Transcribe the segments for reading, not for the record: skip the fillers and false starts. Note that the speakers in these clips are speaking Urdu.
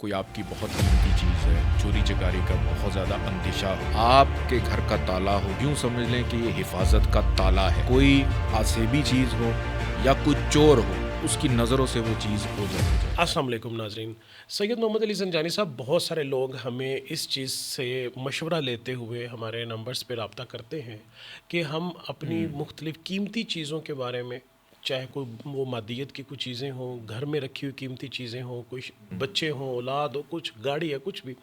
کوئی آپ کی بہت قیمتی چیز ہے، چوری چکاری کا بہت زیادہ اندیشہ ہو، آپ کے گھر کا تالا ہو، یوں سمجھ لیں کہ یہ حفاظت کا تالا ہے، کوئی آسیبی چیز ہو یا کوئی چور ہو، اس کی نظروں سے وہ چیز اوجھل ہو جائے۔ السلام علیکم ناظرین، سید محمد علی زنجانی صاحب، بہت سارے لوگ ہمیں اس چیز سے مشورہ لیتے ہوئے ہمارے نمبرز پہ رابطہ کرتے ہیں کہ ہم اپنی مختلف قیمتی چیزوں کے بارے میں، چاہے کوئی وہ مادیت کی کچھ چیزیں ہوں، گھر میں رکھی ہوئی قیمتی چیزیں ہوں، کوئی بچے ہوں، اولاد ہو، کچھ گاڑی ہے، کچھ بھی،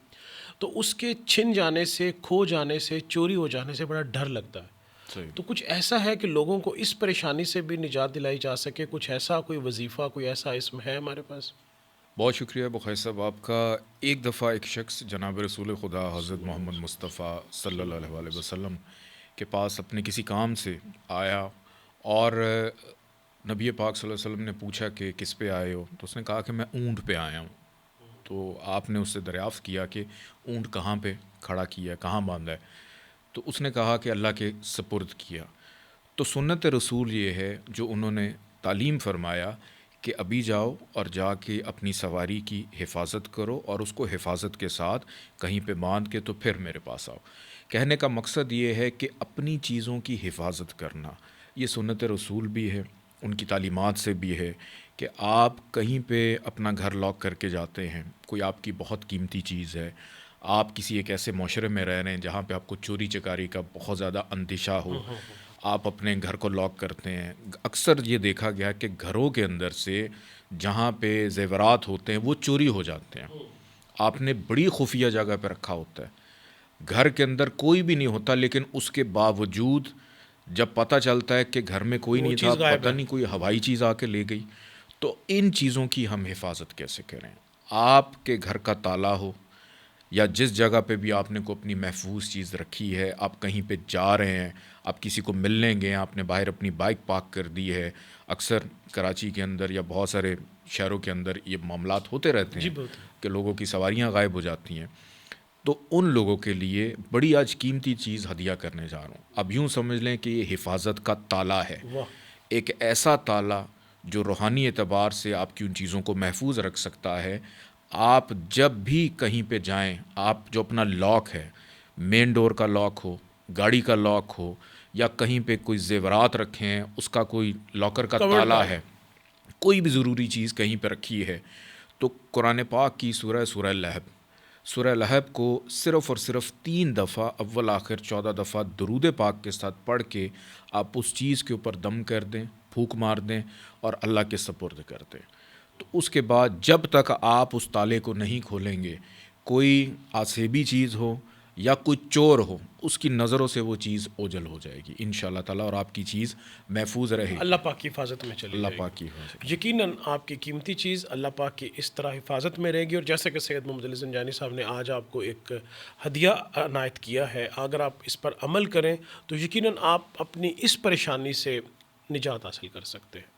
تو اس کے چھن جانے سے، کھو جانے سے، چوری ہو جانے سے بڑا ڈر لگتا ہے۔ صحیح۔ تو کچھ ایسا ہے کہ لوگوں کو اس پریشانی سے بھی نجات دلائی جا سکے، کچھ ایسا کوئی وظیفہ، کوئی ایسا اسم ہے ہمارے پاس؟ بہت شکریہ بخیر صاحب آپ کا۔ ایک دفعہ ایک شخص جناب رسول خدا حضرت محمد مصطفیٰ صلی اللہ علیہ وآلہ وسلم کے پاس اپنے کسی کام سے آیا، اور نبی پاک صلی اللہ علیہ وسلم نے پوچھا کہ کس پہ آئے ہو، تو اس نے کہا کہ میں اونٹ پہ آیا ہوں۔ تو آپ نے اس سے دریافت کیا کہ اونٹ کہاں پہ کھڑا کیا ہے، کہاں باندھا ہے؟ تو اس نے کہا کہ اللہ کے سپرد کیا۔ تو سنت رسول یہ ہے جو انہوں نے تعلیم فرمایا کہ ابھی جاؤ اور جا کے اپنی سواری کی حفاظت کرو، اور اس کو حفاظت کے ساتھ کہیں پہ باندھ کے تو پھر میرے پاس آؤ۔ کہنے کا مقصد یہ ہے کہ اپنی چیزوں کی حفاظت کرنا یہ سنت رسول بھی ہے، ان کی تعلیمات سے بھی ہے کہ آپ کہیں پہ اپنا گھر لاک کر کے جاتے ہیں، کوئی آپ کی بہت قیمتی چیز ہے، آپ کسی ایک ایسے معاشرے میں رہ رہے ہیں جہاں پہ آپ کو چوری چکاری کا بہت زیادہ اندیشہ ہو، آپ اپنے گھر کو لاک کرتے ہیں۔ اکثر یہ دیکھا گیا کہ گھروں کے اندر سے جہاں پہ زیورات ہوتے ہیں وہ چوری ہو جاتے ہیں، آپ نے بڑی خفیہ جگہ پہ رکھا ہوتا ہے، گھر کے اندر کوئی بھی نہیں ہوتا، لیکن اس کے باوجود جب پتہ چلتا ہے کہ گھر میں کوئی وہ نہیں تھا، چیز غائب پتہ ہے۔ نہیں کوئی ہوائی چیز آ کے لے گئی، تو ان چیزوں کی ہم حفاظت کیسے کریں؟ آپ کے گھر کا تالا ہو یا جس جگہ پہ بھی آپ نے کو اپنی محفوظ چیز رکھی ہے، آپ کہیں پہ جا رہے ہیں، آپ کسی کو ملنے گئے ہیں، آپ نے باہر اپنی بائک پارک کر دی ہے، اکثر کراچی کے اندر یا بہت سارے شہروں کے اندر یہ معاملات ہوتے رہتے جی ہیں بہت ہے۔ کہ لوگوں کی سواریاں غائب ہو جاتی ہیں۔ تو ان لوگوں کے لیے بڑی آج قیمتی چیز ہدیہ کرنے جا رہا ہوں۔ اب یوں سمجھ لیں کہ یہ حفاظت کا تالا ہے، واہ! ایک ایسا تالا جو روحانی اعتبار سے آپ کی ان چیزوں کو محفوظ رکھ سکتا ہے۔ آپ جب بھی کہیں پہ جائیں، آپ جو اپنا لاک ہے، مین ڈور کا لاک ہو، گاڑی کا لاک ہو، یا کہیں پہ کوئی زیورات رکھے ہیں اس کا کوئی لاکر کا کورڈ تالا لاک۔ ہے، کوئی بھی ضروری چیز کہیں پہ رکھی ہے، تو قرآن پاک کی سورہ لہب، سورہ لہب کو صرف اور صرف 3 دفعہ اول آخر 14 دفعہ درود پاک کے ساتھ پڑھ کے آپ اس چیز کے اوپر دم کر دیں، پھونک مار دیں اور اللہ کے سپرد کر دیں۔ تو اس کے بعد جب تک آپ اس تالے کو نہیں کھولیں گے، کوئی آسیبی چیز ہو یا کوئی چور ہو، اس کی نظروں سے وہ چیز اوجھل ہو جائے گی انشاءاللہ تعالیٰ، اور آپ کی چیز محفوظ رہے اللہ گی۔ پاک کی حفاظت میں چلی اللہ جائے پاک کی گی۔ حفاظت میں۔ یقیناً آپ کی قیمتی چیز اللہ پاک کی اس طرح حفاظت میں رہے گی، اور جیسے کہ سید محمد علی زنجانی صاحب نے آج آپ کو ایک ہدیہ عنایت کیا ہے، اگر آپ اس پر عمل کریں تو یقیناً آپ اپنی اس پریشانی سے نجات حاصل کر سکتے ہیں۔